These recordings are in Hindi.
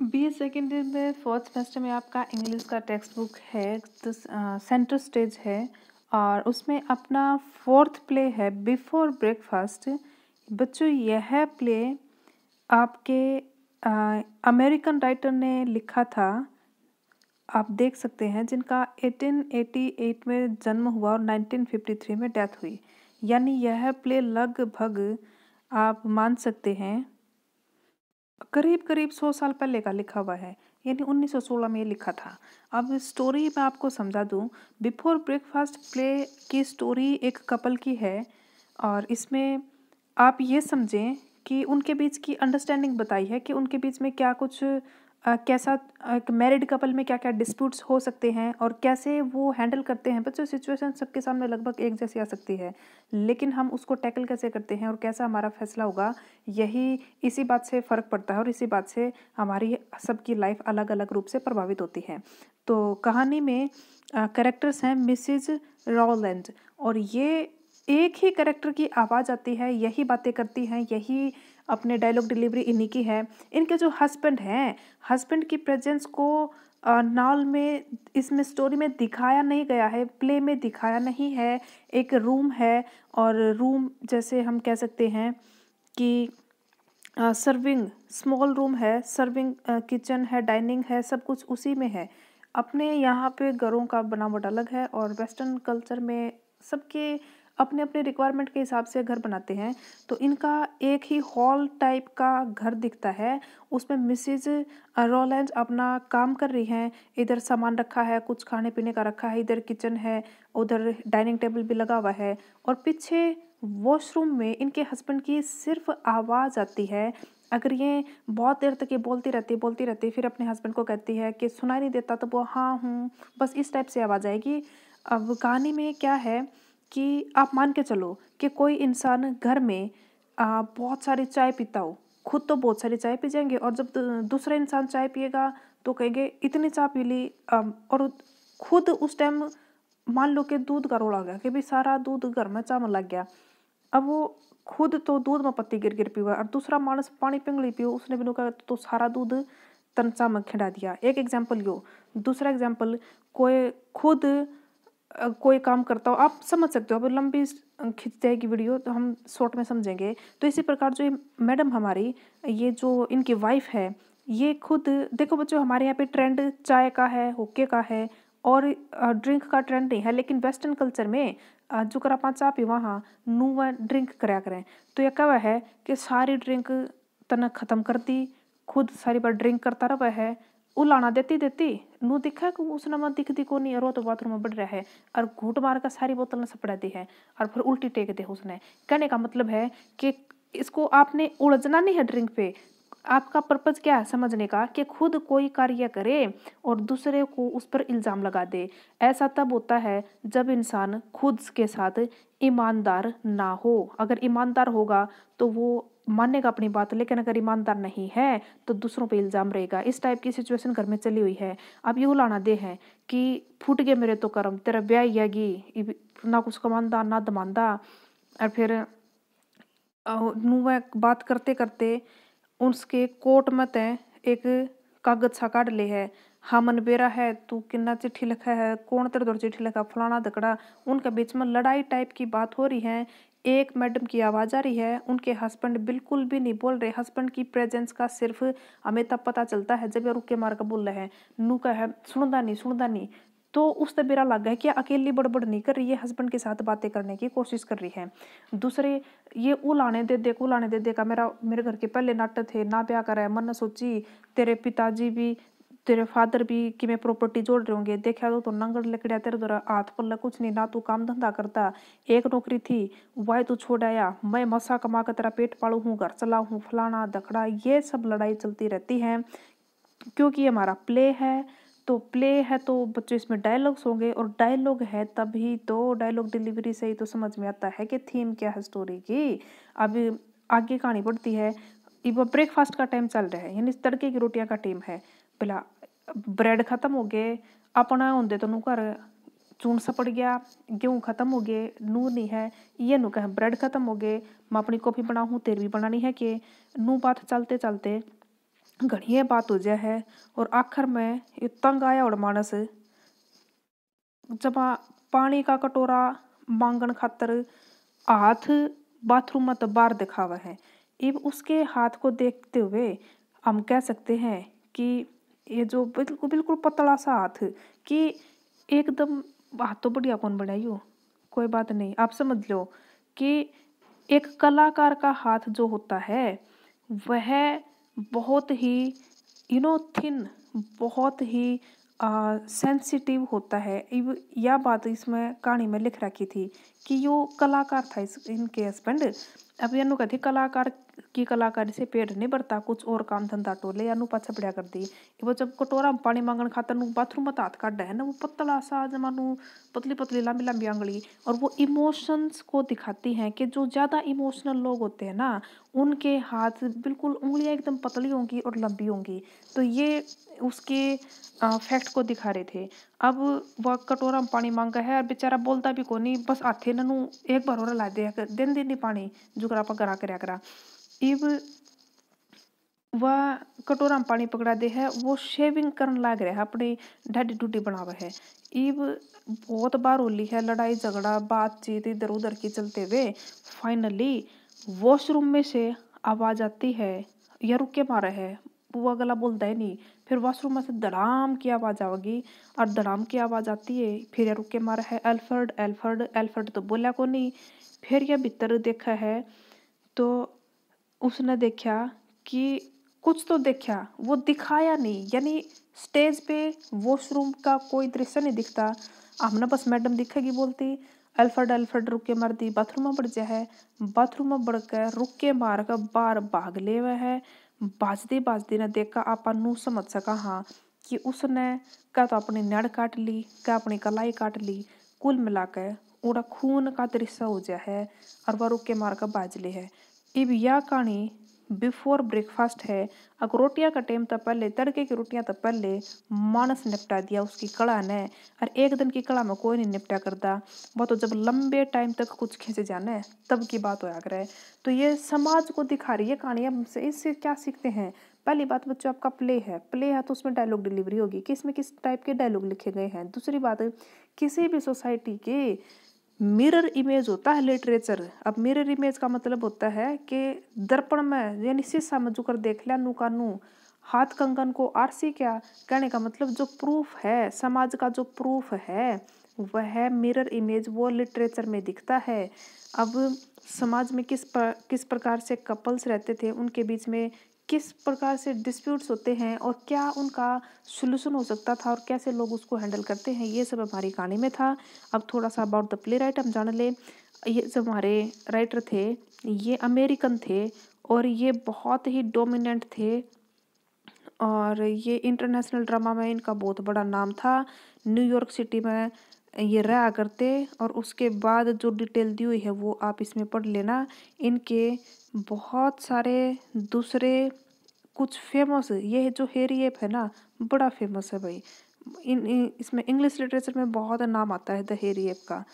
बीए सेकेंड ईयर में फोर्थ सेमेस्टर में आपका इंग्लिश का टेक्स्ट बुक है, तो सेंटर स्टेज है और उसमें अपना फोर्थ प्ले है बिफोर ब्रेकफास्ट। बच्चों, यह प्ले आपके अमेरिकन राइटर ने लिखा था, आप देख सकते हैं, जिनका 1888 में जन्म हुआ और 1953 में डेथ हुई। यानी यह प्ले लगभग आप मान सकते हैं करीब करीब 100 साल पहले का लिखा हुआ है, यानी 1916 में ये लिखा था। अब स्टोरी मैं आपको समझा दूं। बिफोर ब्रेकफास्ट प्ले की स्टोरी एक कपल की है और इसमें आप ये समझें कि उनके बीच की अंडरस्टैंडिंग बताई है कि उनके बीच में क्या कुछ कैसा एक मैरिड कपल में क्या क्या डिस्प्यूट्स हो सकते हैं और कैसे वो हैंडल करते हैं। बच्चों, सिचुएशन सबके सामने लगभग एक जैसी आ सकती है, लेकिन हम उसको टैकल कैसे करते हैं और कैसा हमारा फैसला होगा, यही इसी बात से फ़र्क पड़ता है और इसी बात से हमारी सबकी लाइफ अलग अलग रूप से प्रभावित होती है। तो कहानी में कैरेक्टर्स हैं मिसेज रॉलैंड, और ये एक ही कैरेक्टर की आवाज़ आती है, यही बातें करती हैं, यही अपने डायलॉग डिलीवरी इन्हीं की है। इनके जो हस्बैंड हैं, हस्बैंड की प्रेजेंस को नावल में, इसमें स्टोरी में दिखाया नहीं गया है, प्ले में दिखाया नहीं है। एक रूम है और रूम जैसे हम कह सकते हैं कि सर्विंग स्मॉल रूम है, सर्विंग किचन है, डाइनिंग है, सब कुछ उसी में है। अपने यहाँ पे घरों का बनावट अलग है और वेस्टर्न कल्चर में सबके अपने अपने रिक्वायरमेंट के हिसाब से घर बनाते हैं। तो इनका एक ही हॉल टाइप का घर दिखता है, उसमें मिसेज रॉलैंड अपना काम कर रही हैं। इधर सामान रखा है, कुछ खाने पीने का रखा है, इधर किचन है, उधर डाइनिंग टेबल भी लगा हुआ है और पीछे वॉशरूम में इनके हस्बैंड की सिर्फ आवाज़ आती है। अगर ये बहुत देर तक ये बोलती रहती फिर अपने हस्बैंड को कहती है कि सुनाई नहीं देता, तो वो हाँ हूँ, बस इस टाइप से आवाज़ आएगी। अब कहानी में क्या है कि आप मान के चलो कि कोई इंसान घर में बहुत सारी चाय पीता हो, खुद तो बहुत सारी चाय पी जाएंगे और जब दूसरा इंसान चाय पिएगा तो कहेंगे इतनी चाय पी ली। और खुद उस टाइम मान लो कि दूध का रोल आ गया कि भी सारा दूध घर में चावल लग गया। अब वो खुद तो दूध में पत्ती गिर गिर पीवा और दूसरा मानस पानी पिंगली पियो, उसने भी कहा तो सारा दूध तनचा में खिंडा दिया। एक एग्जाम्पल यो। दूसरा एग्जाम्पल, कोई खुद कोई काम करता हो, आप समझ सकते हो। अब लंबी खिंच जाएगी वीडियो तो हम शॉर्ट में समझेंगे। तो इसी प्रकार जो ये मैडम हमारी, ये जो इनकी वाइफ है, ये खुद देखो बच्चों, हमारे यहाँ पे ट्रेंड चाय का है, हुक्के का है और ड्रिंक का ट्रेंड नहीं है, लेकिन वेस्टर्न कल्चर में जो कर आप चाह पी वहाँ नू ड्रिंक कराया करें। तो यह क्या है कि सारी ड्रिंक तना खत्म कर दी, खुद सारी बार ड्रिंक करता रहा है, उलाना देती देती नू दिखा कि उसने मत दिखती को नहीं, और तो बाथरूम में बढ़ रहा है और घूट मार का सारी बोतल ने सपड़ा दी है और फिर उल्टी टेक दे उसने। कहने का मतलब है कि इसको आपने उलझना नहीं है ड्रिंक पे। आपका पर्पज क्या है समझने का, कि खुद कोई कार्य करे और दूसरे को उस पर इल्ज़ाम लगा दे। ऐसा तब होता है जब इंसान खुद के साथ ईमानदार ना हो। अगर ईमानदार होगा तो वो मानेगा अपनी बात, लेकिन अगर ईमानदार नहीं है तो दूसरों पे इल्ज़ाम रहेगा। इस टाइप की सिचुएशन घर में चली हुई है। अब ये उलाना दे है कि फूट गए मेरे तो कर्म, तेरा ब्याह ही आएगी, ना कुछ कमांदा ना दमांदा। और फिर नू वह बात करते करते उसके कोट में तय एक कागज सा काट ले है। हाँ मन बेरा है, तू किन्ना चिट्ठी लिखा है, कौन तेरे दौर चिट्ठी लिखा, फलाना दकड़ा। उनके बीच में लड़ाई टाइप की बात हो रही है। एक मैडम की आवाज़ आ रही है, उनके हस्बैंड बिल्कुल भी नहीं बोल रहे। हस्बैंड की प्रेजेंस का सिर्फ हमें तब पता चलता है जब ये रुक के मार कर बोल रहे हैं। नू का है सुनदा नहीं सुनदा नहीं। तो उस तब मेरा लग गया कि अकेली बड़बड़ नहीं कर रही है, हस्बैंड के साथ बातें करने की कोशिश कर रही है। दूसरे ये उलाने दे दे का मेरे घर के पहले नाटक थे ना, ब्याह करा है मन ने सोची तेरे पिताजी भी तेरे फादर भी कि मैं प्रॉपर्टी जोड़ रहे होंगे, देखा तो नंगड़ लकड़िया तेरे द्वारा हाथ पल्ला कुछ नहीं, ना तू काम धंधा करता, एक नौकरी थी वह तू छोड़ आया, मैं मसा कमा कर तेरा पेट पालू हूँ, घर चलाऊ हूँ, फलाना दखड़ा। ये सब लड़ाई चलती रहती है क्योंकि हमारा प्ले है। तो प्ले है तो बच्चों इसमें डायलॉग्स होंगे और डायलॉग है तभी तो, डायलॉग डिलीवरी से ही तो समझ में आता है कि थीम क्या है स्टोरी की। अब आगे कहानी बढ़ती है। अब ब्रेकफास्ट का टाइम चल रहा है, यानी तड़के की रोटियां का टाइम है। पहला ब्रेड खत्म हो गए, अपना होंगे तो नू घर चून सा पड़ गया, गेहूँ खत्म हो गए, नू नहीं है, ये नू कहे ब्रेड खत्म हो गए, मैं अपनी कॉफी बनाऊँ तेरी भी बनानी है कि नू बात चलते चलते घणी बात हो जाए है और आखिर में ये तंग आया और मानस जब पानी का कटोरा मांगन खातर हाथ बाथरूम में तो बाहर दिखावा है। अब उसके हाथ को देखते हुए हम कह सकते हैं कि ये जो बिल्कुल बिल्कुल पतला सा हाथ कि एकदम हाथ तो बढ़िया कौन बनाइयो, कोई बात नहीं, आप समझ लो कि एक कलाकार का हाथ जो होता है वह बहुत ही थिन, बहुत ही सेंसिटिव होता है। यह बात इसमें कहानी में लिख रखी थी कि यो कलाकार था इनके हस्बैंड। अब यानू कहती कलाकार की कलाकारी से पेट नहीं भरता, कुछ और काम धंधा टोले यानू पाछा पड़ा कर दी। वो जब कटोरा में पानी मांगन खातर बाथरूम में हाथ काट है ना, वो पतला सा जमानू पतली पतली लंबी लंबी आंगली, और वो इमोशंस को दिखाती हैं कि जो ज्यादा इमोशनल लोग होते हैं ना उनके हाथ बिल्कुल उंगलियां एकदम पतली होंगी और लंबी होंगी। तो ये उसके फैक्ट को दिखा रहे थे। अब वह कटोरा में पानी मांगा है और बेचारा बोलता भी को नहीं, बस हाथे ननू एक बार और ला दे दिन दिन पानी जुगरा पकड़ा करया करा। इब वह कटोरा में पानी पकड़ा दे है, वो शेविंग करन लाग रहा है, अपनी ढाडी डूडी बनावे है। इब बहुत बार होली है लड़ाई झगड़ा बातचीत इधर उधर की चलते हुए फाइनली वॉशरूम में से आवाज आती है या रुके मारे है, वो अगला बोलता है नहीं, फिर वॉशरूम में से धड़ाम की आवाज आवेगी और धड़ाम की आवाज आती है, फिर या रुके मारा है एल्फर्ड एल्फर्ड एल्फर्ड तो बोला को नहीं। फिर यह भीतर देखा है तो उसने देखा कि कुछ तो देखा, वो दिखाया नहीं, यानी स्टेज पे वॉशरूम का कोई दृश्य नहीं दिखता। हमने बस मैडम दिखेगी बोलती अल्फ्रेड अल्फ्रेड रुक के मार दी, बाथरूम में बढ़ जा है, बाथरूम में बढ़ कर रुक के मार कर बाहर भाग ले हुए है। बाजदी ने देखा आपा नू समझ सका हाँ कि उसने क्या तो अपनी नड़ काट ली, क्या अपनी कलाई काट ली, कुल मिलाकर उड़ा खून का दृश्य हो जाए है और वह रुक के मार कर बाज ले है। इब यह कहानी बिफोर ब्रेकफास्ट है। अगर रोटियां का टाइम तो पहले तड़के की रोटियां तो पहले मानस निपटा दिया उसकी कड़ा ने, और एक दिन की कड़ा में कोई नहीं निपटा करता, वो तो जब लंबे टाइम तक कुछ खींचे जाने तब की बात होया करे। तो ये समाज को दिखा रही है कहानी। हमसे इससे क्या सीखते हैं? पहली बात बच्चों आपका प्ले है तो उसमें डायलॉग डिलीवरी होगी, किस में किस टाइप के डायलॉग लिखे गए हैं। दूसरी बात किसी भी सोसाइटी के मिरर इमेज होता है लिटरेचर। अब मिरर इमेज का मतलब होता है कि दर्पण में यानी शीशा में जुकर देख लिया नू का नू, हाथ कंगन को आरसी क्या कहने का मतलब जो प्रूफ है समाज का, जो प्रूफ है वह मिरर इमेज वो लिटरेचर में दिखता है। अब समाज में किस प्रकार से कपल्स रहते थे, उनके बीच में किस प्रकार से डिस्प्यूट्स होते हैं और क्या उनका सॉल्यूशन हो सकता था और कैसे लोग उसको हैंडल करते हैं, ये सब हमारी कहानी में था। अब थोड़ा सा अबाउट द प्ले राइट हम जान ले। ये जो हमारे राइटर थे ये अमेरिकन थे और ये बहुत ही डोमिनेंट थे और ये इंटरनेशनल ड्रामा में इनका बहुत बड़ा नाम था। न्यूयॉर्क सिटी में ये रहा करते और उसके बाद जो डिटेल दी हुई है वो आप इसमें पढ़ लेना। इनके बहुत सारे दूसरे कुछ फेमस, ये जो हेरी एप है ना बड़ा फेमस है भाई। इसमें इंग्लिश लिटरेचर में बहुत नाम आता है द हेरी एप का।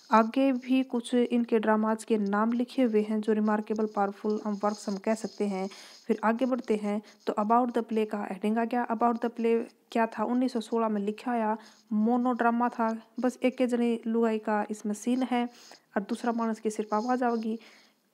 आगे भी कुछ इनके ड्रामाज के नाम लिखे हुए हैं जो रिमार्केबल पावरफुल वर्क्स हम कह सकते हैं। फिर आगे बढ़ते हैं तो अबाउट द प्ले का हेडिंग आ गया। अबाउट द प्ले क्या था, 1916 में लिखा आया, मोनो ड्रामा था, बस एक के जने लुगाई का इसमें सीन है और दूसरा मानस की सिर्फ आवाज आवेगी,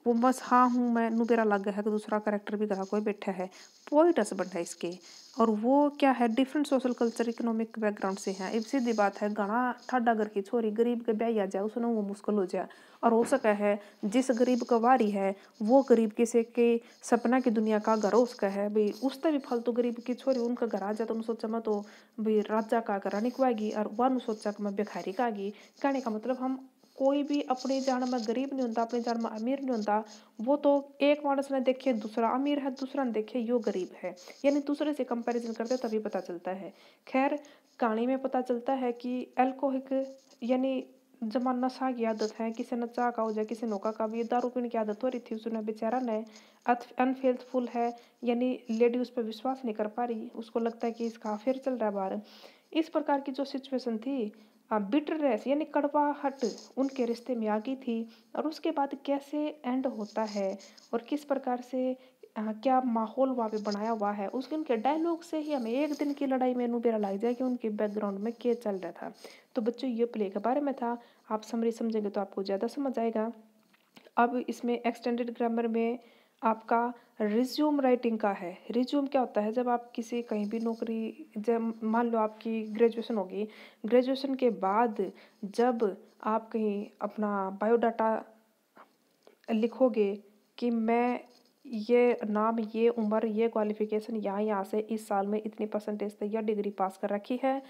वो बस हाँ हूँ मैं नुबेरा लग गया है कि दूसरा करेक्टर भी करा कोई बैठा है। पोइट हस्बैंड है इसके और वो क्या है different social culture economic background से है। अब सीधी बात है घना ठाडा घर की छोरी गरीब के ब्याह आ जाए उसने वो मुश्किल हो जाए और हो सका है जिस गरीब का वारी है वो गरीब किसी के सपना की दुनिया का घर उसका है भाई, उससे भी फालतू गरीब की छोरी उनका घर आ जाए तो सोचा मैं तो भाई राजा का घर निकवाएगी और वह सोचा कि मैं भिखारी का आगी। कहने का मतलब हम कोई भी अपनी जान में गरीब नहीं होता, अपनी जान में अमीर नहीं होता। वो तो एक मानस ने देखे दूसरा अमीर है, दूसरा ने देखे यो गरीब है, यानी दूसरे से कंपैरिजन करते तभी पता चलता है। खैर कहानी में पता चलता है कि अल्कोहलिक यानी जमा नशा की आदत है, किसी ने चाह का हो जाए किसी नौका का भी दारू पीने की आदत हो रही थी उसने बेचारा ने। अनफेल्थफुल है यानी लेडी उस पर विश्वास नहीं कर पा रही, उसको लगता है कि इसका अफेयर चल रहा है बाहर। इस प्रकार की जो सिचुएशन थी बिटरनेस यानी कड़वाहट उनके रिश्ते में आ गई थी। और उसके बाद कैसे एंड होता है और किस प्रकार से क्या माहौल वहाँ पे बनाया हुआ है, उसके उनके डायलॉग से ही हमें एक दिन की लड़ाई में बेरा लग जाए कि उनके बैकग्राउंड में क्या चल रहा था। तो बच्चों ये प्ले के बारे में था, आप समरी समझेंगे तो आपको ज़्यादा समझ आएगा। अब इसमें एक्सटेंडेड ग्रामर में आपका रिज्यूम राइटिंग का है। रिज्यूम क्या होता है, जब आप किसी कहीं भी नौकरी, जब मान लो आपकी ग्रेजुएशन होगी, ग्रेजुएशन के बाद जब आप कहीं अपना बायोडाटा लिखोगे कि मैं ये नाम, ये उम्र, ये क्वालिफिकेशन यहाँ से इस साल में इतनी परसेंटेज से यह डिग्री पास कर रखी है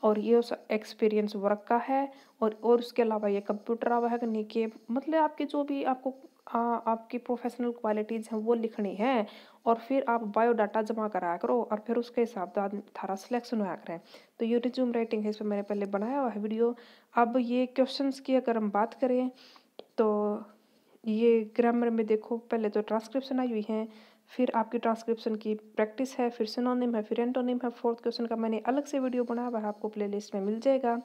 और ये उस एक्सपीरियंस वर्क का है और उसके अलावा ये कंप्यूटर आवा है नहीं कि मतलब आपके जो भी आपको आपकी प्रोफेशनल क्वालिटीज़ हैं वो लिखनी है और फिर आप बायोडाटा जमा कराया करो और फिर उसके हिसाब से थारा सिलेक्शन होया करें। तो ये रिज्यूम राइटिंग है, इस पर मैंने पहले बनाया हुआ है वीडियो। अब ये क्वेश्चंस की अगर हम बात करें तो ये ग्रामर में देखो, पहले तो ट्रांसक्रिप्शन आई हुई है, फिर आपकी ट्रांसक्रिप्शन की प्रैक्टिस है, फिर सिनोनिम है, फिर एंटोनिम है। फोर्थ क्वेश्चन का मैंने अलग से वीडियो बनाया हुआ है, आपको प्लेलिस्ट में मिल जाएगा।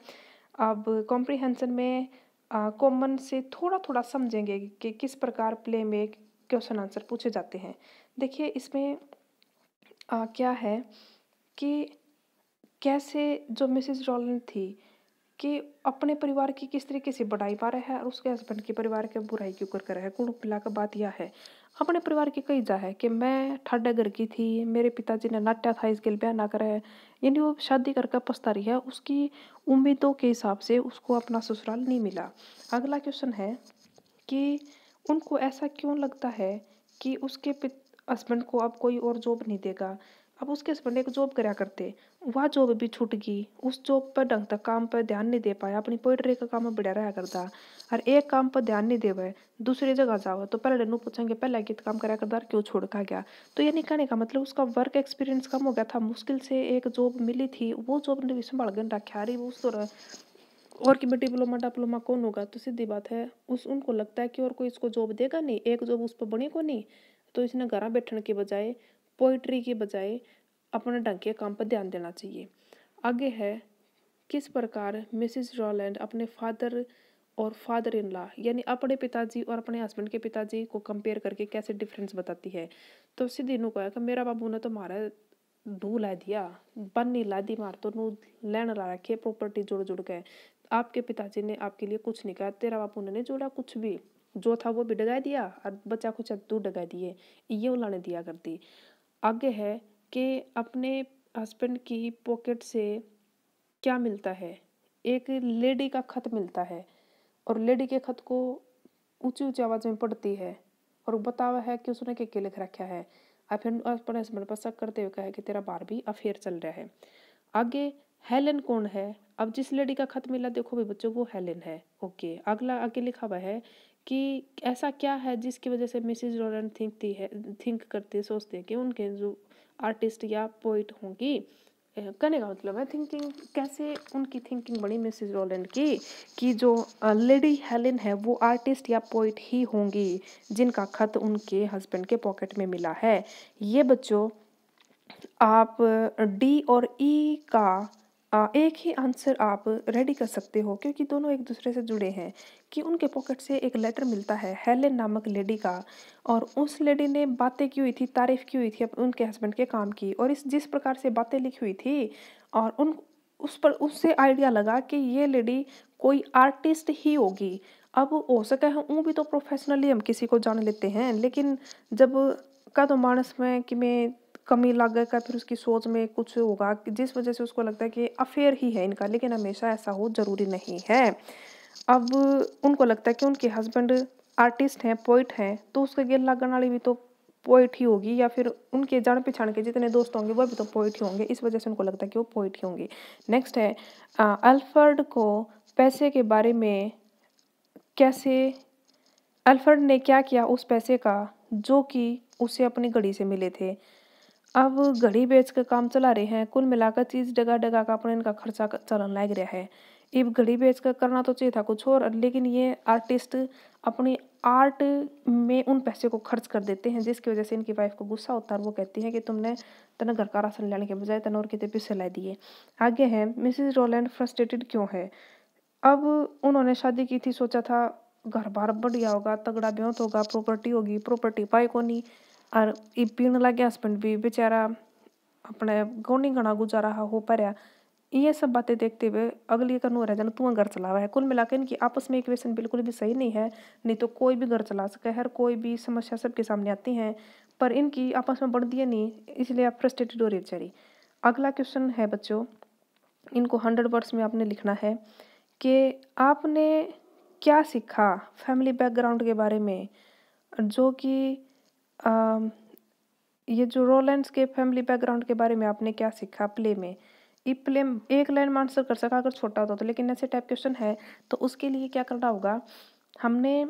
अब कॉम्प्रीहेंशन में कॉमन से थोड़ा थोड़ा समझेंगे कि किस प्रकार प्ले में क्वेश्चन आंसर पूछे जाते हैं। देखिए इसमें क्या है कि कैसे जो मिसेस रॉलिन थी कि अपने परिवार की किस तरीके से बढ़ाई पा रहा है और उसके हस्बैंड के परिवार के बुराई क्यों कर रहा है। कुल मिलाकर बात यह है, अपने परिवार की कही जा है कि मैं ठाडे घर की थी, मेरे पिताजी ने नाट्या था इसके लिए ब्याह ना करा है, यानी वो शादी करके पछता रही है, उसकी उम्मीदों के हिसाब से उसको अपना ससुराल नहीं मिला। अगला क्वेश्चन है कि उनको ऐसा क्यों लगता है कि उसके हस्बैंड को अब कोई और जॉब नहीं देगा। अब उसके हस्बैंड एक जॉब करा करते, वह जॉब भी छूट गई, उस जॉब पर ढंग तक काम पर ध्यान नहीं दे पाया, अपनी पोइट्री का काम बढ़िया रहा करता और एक काम पर ध्यान नहीं देवे, दूसरी जगह जाओ तो पहले नू पूछेंगे पहले गीत काम करा करता क्यों छोड़ का गया। तो ये नहीं कहने का मतलब उसका वर्क एक्सपीरियंस कम हो गया था, मुश्किल से एक जॉब मिली थी, वो जॉब ने भी संभाल कर रखा रही वो उस और कि डिप्लोमा कौन होगा। तो सीधी बात है, उस उनको लगता है कि और कोई इसको जॉब देगा नहीं, एक जॉब उस पर बनी को नहीं, तो इसने घर बैठने के बजाय, पोइट्री के बजाय अपने ढंग के काम पर ध्यान देना चाहिए। आगे है किस प्रकार मिसिस रॉलैंड अपने फादर और फादर इन लॉ यानी अपने पिताजी और अपने हस्बैंड के पिताजी को कंपेयर करके कैसे डिफरेंस बताती है। तो सीधी नू कहा कि मेरा बाबू ने तो मारा ढू ला दिया, बन्नी ला दी मार तो नू लैन ला रखे प्रॉपर्टी जोड़ जोड़ के, आपके पिताजी ने आपके लिए कुछ नहीं कहा, तेरा बापू ने नहीं जोड़ा कुछ भी, जो था वो भी डगा दिया और बच्चा कुछ तू डगा दिए, ये उन्होंने दिया करती। आगे है कि अपने हस्बैंड की पॉकेट से क्या मिलता है, एक लेडी का खत मिलता है और लेडी के खत को ऊंची ऊंची आवाज में पढ़ती है और बतावा है कि उसने क्या लिख रखा है और फिर अपने हस्बैंड पर शक करते हुए कहा कि तेरा बाहर भी अफेयर चल रहा है। आगे हेलेन कौन है, अब जिस लेडी का खत मिला देखो भी बच्चों वो हेलेन है। ओके, अगला आगे लिखा हुआ है कि ऐसा क्या है जिसकी वजह से मिसिज रॉलन थिंक करती है, सोचते हैं कि उनके जो आर्टिस्ट या पोइट होंगी। कहने का मतलब है थिंकिंग, कैसे उनकी थिंकिंग बनी मिसिज रॉलैंड की कि जो लेडी हेलेन है वो आर्टिस्ट या पोइट ही होंगी जिनका खत उनके हस्बैंड के पॉकेट में मिला है। ये बच्चों आप डी और ई का एक ही आंसर आप रेडी कर सकते हो क्योंकि दोनों एक दूसरे से जुड़े हैं कि उनके पॉकेट से एक लेटर मिलता है हेलेन नामक लेडी का और उस लेडी ने बातें की हुई थी, तारीफ की हुई थी उनके हस्बैंड के काम की और इस जिस प्रकार से बातें लिखी हुई थी और उन उस पर उससे आइडिया लगा कि ये लेडी कोई आर्टिस्ट ही होगी। अब हो सके हम वो भी तो प्रोफेशनली हम किसी को जान लेते हैं, लेकिन जब का तो मानस में कि मैं कमी लागेगा फिर उसकी सोच में कुछ होगा जिस वजह से उसको लगता है कि अफेयर ही है इनका, लेकिन हमेशा ऐसा हो जरूरी नहीं है। अब उनको लगता है कि उनके हस्बैंड आर्टिस्ट हैं, पोइट हैं, तो उसके गिल लगन वाली भी तो पोइट ही होगी या फिर उनके जान पहचान के जितने दोस्त होंगे वो भी तो पोइट ही होंगे, इस वजह से उनको लगता है कि वो पोइट ही होंगे। नेक्स्ट है अल्फ्रेड को पैसे के बारे में कैसे, अल्फ्रेड ने क्या किया उस पैसे का जो कि उसे अपनी घड़ी से मिले थे। अब घड़ी बेच कर काम चला रहे हैं, कुल मिलाकर चीज डगा डगा का अपने इनका खर्चा चलन लग रहा है। अब घड़ी बेच कर करना तो चाहिए था कुछ और, लेकिन ये आर्टिस्ट अपनी आर्ट में उन पैसे को खर्च कर देते हैं जिसकी वजह से इनकी वाइफ को गुस्सा होता है और वो कहती है कि तुमने तना घर का राशन लेने के बजाय तना और कितने पैसे ला दिए। आगे है मिसेज रोलैंड फ्रस्ट्रेटेड क्यों है। अब उन्होंने शादी की थी, सोचा था घर बार बढ़िया होगा, तगड़ा ब्योत होगा, प्रॉपर्टी होगी, प्रॉपर्टी पाई को नहीं। और ये पीण लग गया हस्बैंड भी बेचारा अपने गोनी घना गुजारा हो पाया। ये सब बातें देखते हुए अगली का नूर है जन तू घर चलावा है। कुल मिलाकर इनकी आपस में इक्वेशन बिल्कुल भी सही नहीं है। नहीं तो कोई भी घर चला सके, हर कोई भी समस्या सबके सामने आती है, पर इनकी आपस में बढ़ती है नहीं, इसलिए आप फ्रस्ट्रेटेड हो रही बेचारी। अगला क्वेश्चन है बच्चों, इनको 100 वर्ड्स में आपने लिखना है कि आपने क्या सीखा फैमिली बैकग्राउंड के बारे में, जो कि ये जो रोलेंस के फैमिली बैकग्राउंड के बारे में आपने क्या सीखा प्ले में। ये प्ले एक लाइन में आंसर कर सका अगर छोटा होता तो, लेकिन ऐसे टाइप क्वेश्चन है तो उसके लिए क्या करना होगा, हमने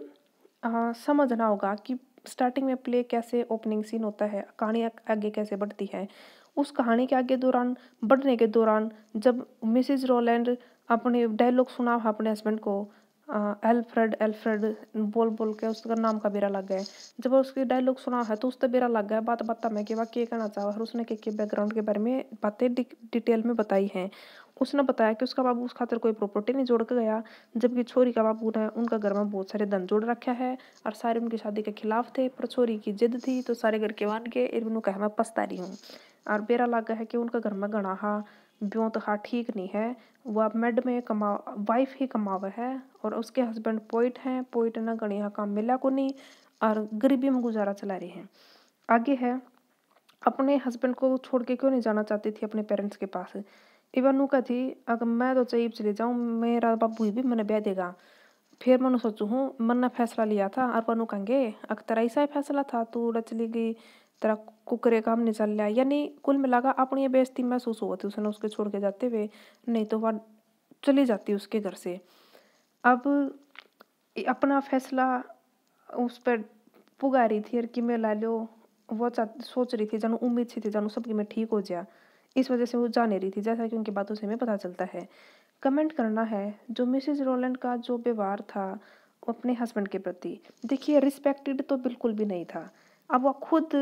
समझना होगा कि स्टार्टिंग में प्ले कैसे ओपनिंग सीन होता है, कहानी आगे कैसे बढ़ती है। उस कहानी के आगे दौरान बढ़ने के दौरान जब मिसेज रोलैंड अपने डायलॉग सुना अपने हस्बैंड को, एल्फ्रेड एल्फ्रेड बोल बोल के उसका नाम का बेरा लग गया। जब उसके डायलॉग सुना है तो उसका बेरा लग गया बात बात में कि वह क्या कहना चाहा और उसने के बैकग्राउंड के बारे में बातें डिटेल में बताई हैं। उसने बताया कि उसका बाबू उस खातिर कोई प्रॉपर्टी नहीं जोड़ के गया, जबकि छोरी का बाबू ने उनका घर में बहुत सारे धन जोड़ रखा है और सारे उनकी शादी के खिलाफ थे, पर छोरी की जिद थी तो सारे घर के मान के इन्होंने कहा मैं पछता रही हूँ। और बेरा लग गया है कि उनका घर में गणा हा ब्यों तो हाँ ठीक नहीं है, वह मेड में कमा वाइफ ही कमावा है और उसके हस्बैंड पोइट हैं, पोइट ना गणी यहाँ काम मिला को नहीं और गरीबी में गुजारा चला रही हैं। आगे है, अपने हस्बैंड को छोड़ के क्यों नहीं जाना चाहती थी अपने पेरेंट्स के पास। इवन नु थी अगर मैं तो चाहिए चले जाऊँ, मेरा बाबू भी मैंने ब्याह देगा। फिर मैंने सोचू हूँ मन ने फैसला लिया था और पनु कहेंगे अगर तेरा ऐसा ही फैसला था तू उड़ चली गई, तेरा कुकरे काम नहीं चल रहा, यानी कुल मिलाकर अपनी बेइज्जती महसूस होती उसने उसके छोड़ के जाते हुए, नहीं तो वह चली जाती उसके घर से। अब अपना फैसला उस पर पुगा रही थी कि मैं ला लो, वो सोच रही थी जानू उम्मीद सी थी जानू सबकी मैं ठीक हो जाए, इस वजह से वो जा नहीं रही थी, जैसा कि उनकी बातों से हमें पता चलता है। कमेंट करना है जो मिसेज रोलैंड का जो व्यवहार था अपने हस्बैंड के प्रति, देखिए रिस्पेक्टेड तो बिल्कुल भी नहीं था। अब वो खुद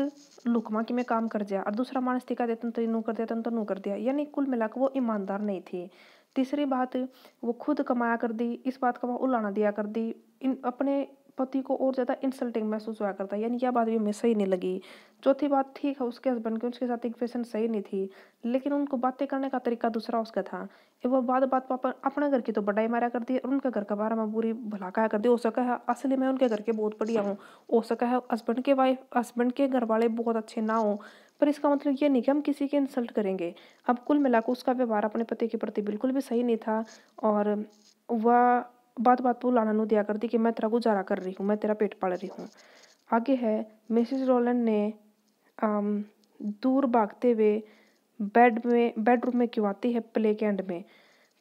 लुकमा कि मैं काम कर जाए और दूसरा मानस टिका देता तो नू कर देता तो नू कर दिया, यानी कुल मिलाकर वो ईमानदार नहीं थी। तीसरी बात, वो खुद कमाया कर दी, इस बात का वो उलाना दिया कर दी, इन अपने पति को और ज़्यादा इंसल्टिंग महसूस हुआ करता है, यानी यह बात भी हमें सही नहीं लगी। चौथी बात, ठीक है उसके हस्बैंड की उसके साथ इक्वेशन सही नहीं थी, लेकिन उनको बातें करने का तरीका दूसरा उसका था। वो बात बात पर अपने घर की तो बढ़ाई मारा कर दी और उनके घर के बारे में बुरी भला कहा कर दी। हो सका है असली में उनके घर के बहुत बढ़िया हूँ, हो सका है हस्बैंड के घर वाले बहुत अच्छे ना हो, पर इसका मतलब ये नहीं कि हम किसी की इंसल्ट करेंगे। अब कुल मिलाकर उसका व्यवहार अपने पति के प्रति बिल्कुल भी सही नहीं था और वह बात बात पर लाना नू दिया करती कि मैं तेरा गुजारा कर रही हूँ, मैं तेरा पेट पाल रही हूँ। आगे है, मिसेज रोलैंड ने दूर भागते हुए बेडरूम में क्यों आती है प्ले के एंड में।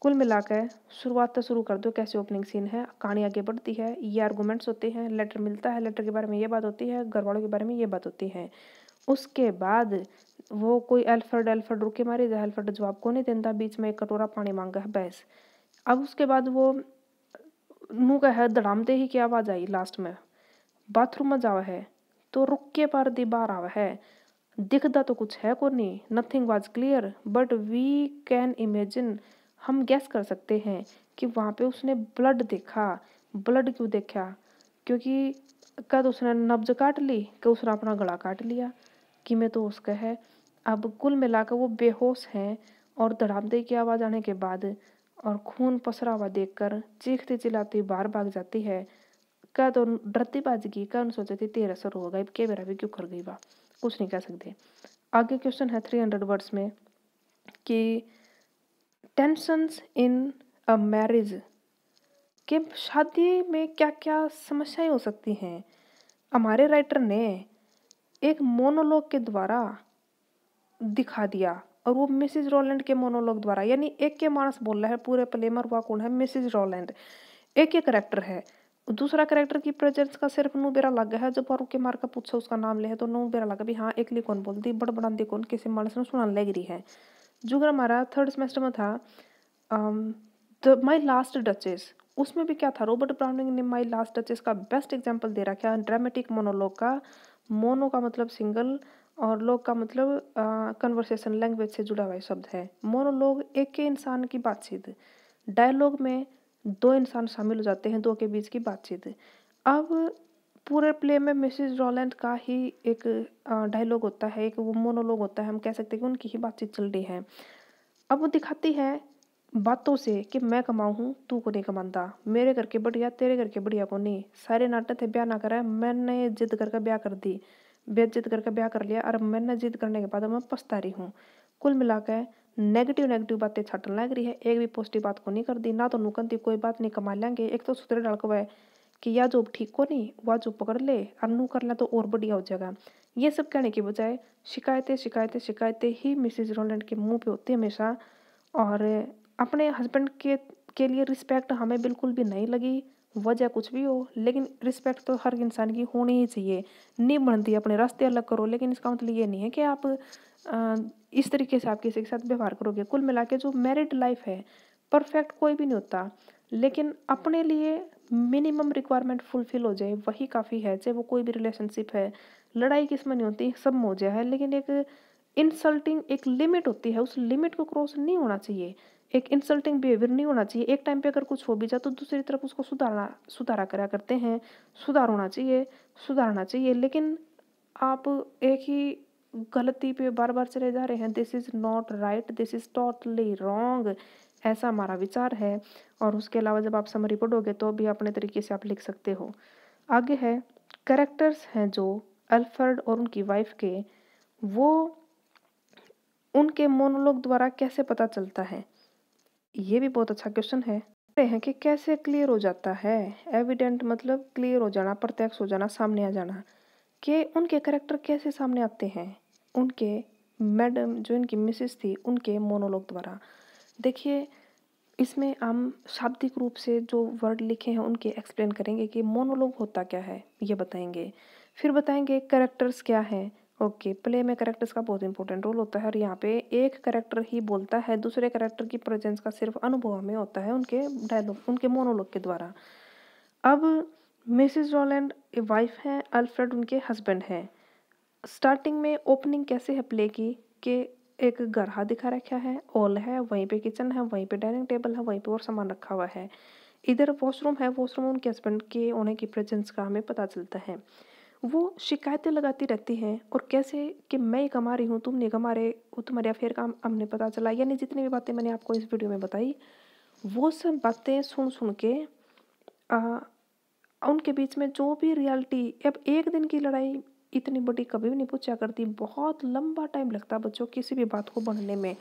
कुल मिलाकर शुरुआत तो शुरू कर दो कैसे ओपनिंग सीन है, कहानी आगे बढ़ती है, ये आर्गूमेंट्स होते हैं, लेटर मिलता है, लेटर के बारे में ये बात होती है, घर वालों के बारे में ये बात होती है। उसके बाद वो कोई एल्फ्रेड एल्फ्रेड रुके मारे जा, एल्फ्रेड जवाब को नहीं देता, बीच में एक कटोरा पानी मांगा है बस। अब उसके बाद वो मुँह का है दड़ामते ही क्या आवाज आई लास्ट में, बाथरूम में जावा है तो रुक के पर दी बाहर आवा है, दिखदा तो कुछ है को नहीं, nothing was clear but we can imagine, हम गैस कर सकते हैं कि वहाँ पे उसने ब्लड देखा। ब्लड क्यों देखा, क्योंकि कद उसने नब्ज काट ली कि उसने अपना गला काट लिया कि मैं तो उसका है। अब कुल मिलाकर वो बेहोश हैं और धड़ामते की आवाज़ आने के बाद और खून पसरा हुआ देखकर चीखती चिल्लाती बाहर भाग जाती है। क्या तो डरती बाजगी क्या सोचे थी तेरा सर हो गई के मेरा भी क्यों कर गई बा, कुछ नहीं कह सकते। आगे क्वेश्चन है 300 वर्ड्स में कि टेंशन्स इन अ मैरिज, कि शादी में क्या क्या समस्याएं हो सकती हैं। हमारे राइटर ने एक मोनोलॉग के द्वारा दिखा दिया और वो मिसेज रोलैंड के मोनोलॉग द्वारा, यानी एक के मानस बोल रहा है पूरे प्ले में, वह कौन है मिसेज रोलैंड, एक ही करेक्टर है। दूसरा करेक्टर की प्रेजेंस का सिर्फ नू बेरा लग है, जब और के मार का पूछा उसका नाम ले तो नू बेरा लगा भी हाँ एकली कौन बोलती बड़बड़ांदी कौन किसी मानस ने सुनाने लग रही है। जो अगर हमारा थर्ड सेमेस्टर में था द माई लास्ट डचेस, उसमें भी क्या था, रॉबर्ट ब्राउनिंग ने माई लास्ट डचेस का बेस्ट एग्जाम्पल दे रखा है ड्रामेटिक मोनोलॉग का। मोनो का मतलब सिंगल और लोग का मतलब कन्वर्सेशन लैंग्वेज से जुड़ा हुआ शब्द है। मोनोलॉग एक के इंसान की बातचीत, डायलॉग में दो इंसान शामिल हो जाते हैं, दो के बीच की बातचीत। अब पूरे प्ले में मिसेस रॉलैंड का ही एक डायलॉग होता है, एक वो मोनोलॉग होता है, हम कह सकते हैं कि उनकी ही बातचीत चल रही है। अब वो दिखाती है बातों से कि मैं कमाऊँ हूँ, तू को नहीं कमांदा, मेरे घर के बढ़िया तेरे घर के बढ़िया को नहीं, सारे नाटक थे ब्याह ना करा, मैंने जिद करके ब्याह कर दी, बेइज्जत करके ब्याह कर लिया और मैंने जिद करने के बाद मैं पछता रही हूँ। कुल मिलाकर नेगेटिव नेगेटिव बातें छाटने लग रही है, एक भी पॉजिटिव बात को नहीं कर दी, ना तो नुकनती कोई बात नहीं कमा लेंगे, एक तो सूत्र डाल है कि या जॉब ठीक को नहीं वह जॉब पकड़ ले और नू कर ले तो और बढ़िया हो जाएगा। ये सब कहने की बजाय शिकायतें शिकायतें शिकायतें ही मिसेज रोलैंड के मुंह पे होती है हमेशा। और अपने हस्बैंड के लिए रिस्पेक्ट हमें बिल्कुल भी नहीं लगी, वजह कुछ भी हो, लेकिन रिस्पेक्ट तो हर इंसान की होनी ही चाहिए। नहीं बनती अपने रास्ते अलग करो, लेकिन इसका मतलब ये नहीं है कि आप इस तरीके से आप किसी के साथ व्यवहार करोगे। कुल मिला के जो मैरिड लाइफ है, परफेक्ट कोई भी नहीं होता, लेकिन अपने लिए मिनिमम रिक्वायरमेंट फुलफिल हो जाए वही काफ़ी है। चाहे वो कोई भी रिलेशनशिप है, लड़ाई किसमें नहीं होती, सब में हो जाए है, लेकिन एक इंसल्टिंग एक लिमिट होती है, उस लिमिट को क्रॉस नहीं होना चाहिए। एक इंसल्टिंग बिहेवियर नहीं होना चाहिए। एक टाइम पे अगर कुछ हो भी जाए तो दूसरी तरफ उसको सुधारा करा करते हैं, सुधार होना चाहिए, सुधारना चाहिए। लेकिन आप एक ही गलती पे बार बार चले जा रहे हैं, this is not right, this is totally wrong, ऐसा हमारा विचार है। और उसके अलावा जब आप समरी पढ़ोगे तो भी अपने तरीके से आप लिख सकते हो। आगे है कैरेक्टर्स हैं जो अल्फ्रेड और उनकी वाइफ के, वो उनके मोनोलॉग द्वारा कैसे पता चलता है? ये भी बहुत अच्छा क्वेश्चन है। कहते हैं कि कैसे क्लियर हो जाता है? एविडेंट मतलब क्लियर हो जाना, प्रत्यक्ष हो जाना, सामने आ जाना, कि उनके कैरेक्टर कैसे सामने आते हैं? उनके मैडम जो इनकी मिसेस थी उनके मोनोलॉग द्वारा। देखिए, इसमें हम शाब्दिक रूप से जो वर्ड लिखे हैं उनके एक्सप्लेन करेंगे कि मोनोलॉग होता क्या है, ये बताएंगे। फिर बताएंगे कैरेक्टर्स क्या है। ओके, प्ले में कैरेक्टर्स का बहुत इंपॉर्टेंट रोल होता है और यहाँ पे एक कैरेक्टर ही बोलता है, दूसरे कैरेक्टर की प्रेजेंस का सिर्फ अनुभव हमें होता है उनके डायलॉग, उनके मोनोलॉग के द्वारा। अब मिसेस रॉलैंड वाइफ हैं, अल्फ्रेड उनके हस्बैंड हैं। स्टार्टिंग में ओपनिंग कैसे है प्ले की, कि एक गरहा दिखा रखा है, हॉल है, वहीं पे किचन है, वहीं पे डाइनिंग टेबल है, वहीं पे और सामान रखा हुआ है। इधर वॉशरूम है, वॉशरूम उनके हस्बैंड के होने की प्रेजेंस का हमें पता चलता है। वो शिकायतें लगाती रहती हैं और कैसे कि मैं ही कमा रही हूँ, तुम नहीं कमा रहे, वो तुम्हारे अफेयर का हमने पता चला, यानी जितनी भी बातें मैंने आपको इस वीडियो में बताई, वो सब बातें सुन सुन के आ, उनके बीच में जो भी रियलिटी, अब एक दिन की लड़ाई इतनी बड़ी कभी भी नहीं पूछा करती, बहुत लंबा टाइम लगता बच्चों किसी भी बात को बढ़ने में।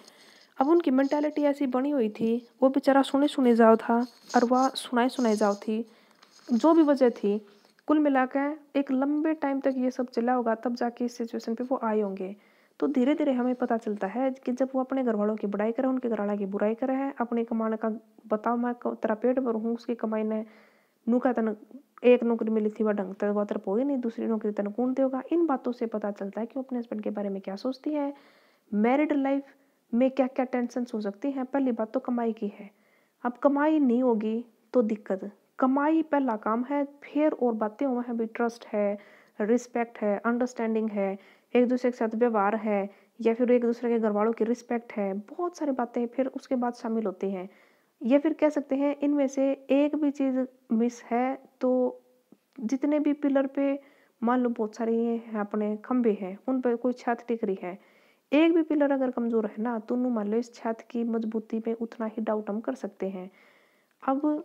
अब उनकी मेंटालिटी ऐसी बनी हुई थी, वो बेचारा सुने सुने जाओ था और वह सुनाए सुनाए जाओ थी, जो भी वजह थी। कुल मिलाकर एक लंबे टाइम तक ये सब चला होगा, तब जाके इस सिचुएशन पे वो आए होंगे। तो धीरे धीरे हमें पता चलता है कि जब वो अपने घर वालों की बुराई करे, उनके घर वालों की बुराई करे है, अपने कमाने का बताओ, मैं तेरा पेट भरूँ, उसकी कमाई ने नू का तन एक नौकरी मिली थी वह ढंग से वह तरफ होगी नहीं, दूसरी नौकरी तन कौन देगा। इन बातों से पता चलता है कि वो अपने हस्बैंड के बारे में क्या सोचती है, मैरिड लाइफ में क्या क्या टेंशन हो सकती हैं। पहली बात तो कमाई की है। अब कमाई नहीं होगी तो दिक्कत, कमाई पहला काम है, फिर और बातें हुआ है भी, ट्रस्ट है, रिस्पेक्ट है, अंडरस्टैंडिंग है, एक दूसरे के साथ व्यवहार है, या फिर एक दूसरे के घर वालों की रिस्पेक्ट है, बहुत सारी बातें फिर उसके बाद शामिल होती हैं। या फिर कह सकते हैं इनमें से एक भी चीज़ मिस है तो जितने भी पिलर पे, मान लो बहुत सारे ये हैं अपने खंबे हैं, उन पर कोई छत टिक रही है, एक भी पिलर अगर कमजोर है ना तो मान लो इस छत की मजबूती पे उतना ही डाउट हम कर सकते हैं। अब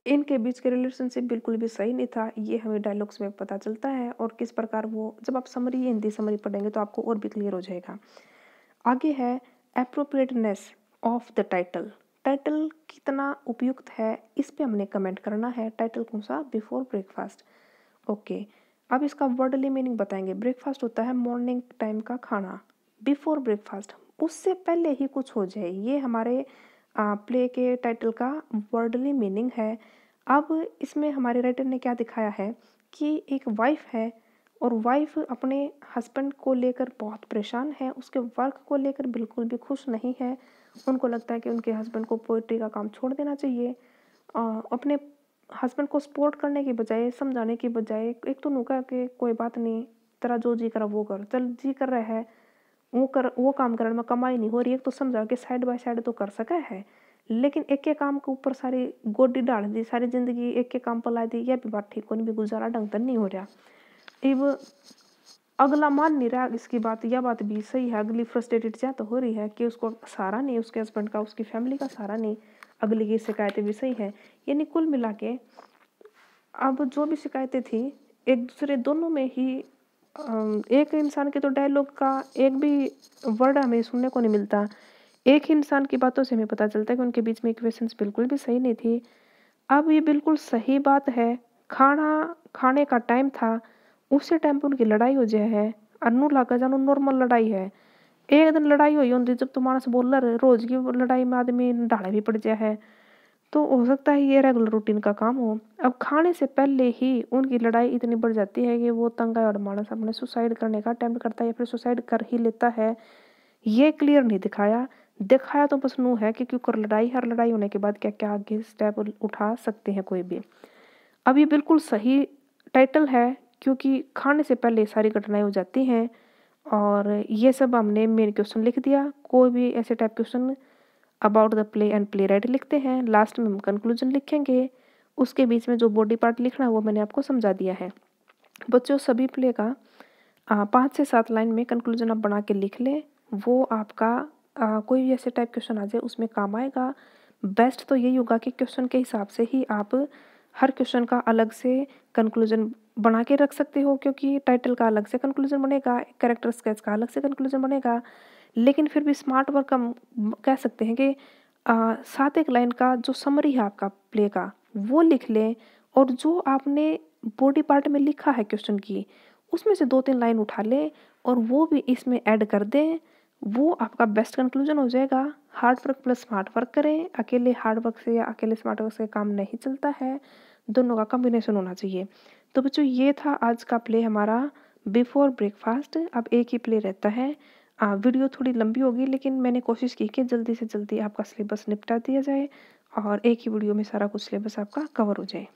इनके बीच के रिलेशनशिप बिल्कुल भी सही नहीं था, ये हमें डायलॉग्स में पता चलता है। और किस प्रकार वो, जब आप समरी हिंदी समरी पढ़ेंगे तो आपको और भी क्लियर हो जाएगा। आगे है appropriateness of the title. Title कितना उपयुक्त है, इस पे हमने कमेंट करना है। टाइटल कौन सा? Before breakfast. ओके, अब इसका वर्डली मीनिंग बताएंगे। ब्रेकफास्ट होता है मॉर्निंग टाइम का खाना, बिफोर ब्रेकफास्ट उससे पहले ही कुछ हो जाए, ये हमारे प्ले के टाइटल का वर्डली मीनिंग है। अब इसमें हमारे राइटर ने क्या दिखाया है कि एक वाइफ है और वाइफ अपने हस्बैंड को लेकर बहुत परेशान है, उसके वर्क को लेकर बिल्कुल भी खुश नहीं है। उनको लगता है कि उनके हस्बैंड को पोइट्री का काम छोड़ देना चाहिए। अपने हस्बैंड को सपोर्ट करने की बजाय, समझाने की बजाय, एक तो नुका के कोई बात नहीं, तेरा जो जी करा वो कर, चल जी कर रहा है वो कर, वो काम करने में कमाई नहीं हो रही है तो समझा के साइड बाय साइड तो कर सका है, लेकिन एक के काम के ऊपर सारी गोडी डाल दी, सारी जिंदगी एक के काम पर ला दी, यह भी बात ठीक को नहीं, भी गुजारा ढंग तक नहीं हो रहा। इब अगला मान नहीं रहा इसकी बात, यह बात भी सही है। अगली फ्रस्ट्रेटेड क्या तो हो रही है कि उसको सहारा नहीं, उसके हस्बैंड का, उसकी फैमिली का सहारा नहीं, अगली की शिकायतें भी सही है। यानी कुल मिला के अब जो भी शिकायतें थी एक दूसरे दोनों में ही, एक इंसान के तो डायलॉग का एक भी वर्ड हमें सुनने को नहीं मिलता। एक ही इंसान की बातों से हमें पता चलता है कि उनके बीच में इक्वेशंस बिल्कुल भी सही नहीं थी। अब ये बिल्कुल सही बात है, खाना खाने का टाइम था, उसी टाइम पे उनकी लड़ाई हो जाए है। अनु लागा जानो नॉर्मल लड़ाई है, एक दिन लड़ाई हुई होती जब तो मानस बोल रहा रोज की लड़ाई में आदमी ढाले भी पड़ जाए है, तो हो सकता है ये रेगुलर रूटीन का काम हो। अब खाने से पहले ही उनकी लड़ाई इतनी बढ़ जाती है कि वो तंग है और मानस अपने सुसाइड करने का अटेम्प्ट करता है या फिर सुसाइड कर ही लेता है। ये क्लियर नहीं दिखाया, दिखाया तो बस नू है कि क्यों कर लड़ाई, हर लड़ाई होने के बाद क्या क्या आगे स्टेप उठा सकते हैं कोई भी। अब ये बिल्कुल सही टाइटल है क्योंकि खाने से पहले सारी घटनाएं हो जाती हैं, और ये सब हमने मेन क्वेश्चन लिख दिया। कोई भी ऐसे type question about the play and play right लिखते हैं, लास्ट में हम कंक्लूजन लिखेंगे, उसके बीच में जो बॉडी पार्ट लिखना है वो मैंने आपको समझा दिया है। बच्चों सभी प्ले का 5 से 7 लाइन में कंक्लूजन आप बना के लिख लें, वो आपका कोई भी ऐसे टाइप क्वेश्चन आ जाए उसमें काम आएगा। बेस्ट तो यही होगा कि क्वेश्चन के हिसाब से ही आप हर क्वेश्चन का अलग से कंक्लूजन बना के रख सकते हो, क्योंकि टाइटल का अलग से कंक्लूजन बनेगा, कैरेक्टर स्केच का अलग से कंक्लूजन बनेगा। लेकिन फिर भी स्मार्ट वर्क हम कह सकते हैं कि 7 एक लाइन का जो समरी है आपका प्ले का वो लिख लें, और जो आपने बॉडी पार्ट में लिखा है क्वेश्चन की उसमें से 2-3 लाइन उठा लें और वो भी इसमें ऐड कर दें, वो आपका बेस्ट कंक्लूजन हो जाएगा। Hard work plus smart work करें, अकेले हार्ड वर्क से या अकेले स्मार्ट वर्क से काम नहीं चलता है, दोनों का कॉम्बिनेशन होना चाहिए। तो बच्चों ये था आज का प्ले हमारा बिफोर ब्रेकफास्ट। अब एक ही प्ले रहता है। वीडियो थोड़ी लंबी होगी लेकिन मैंने कोशिश की कि जल्दी से जल्दी आपका सिलेबस निपटा दिया जाए और एक ही वीडियो में सारा कुछ सिलेबस आपका कवर हो जाए।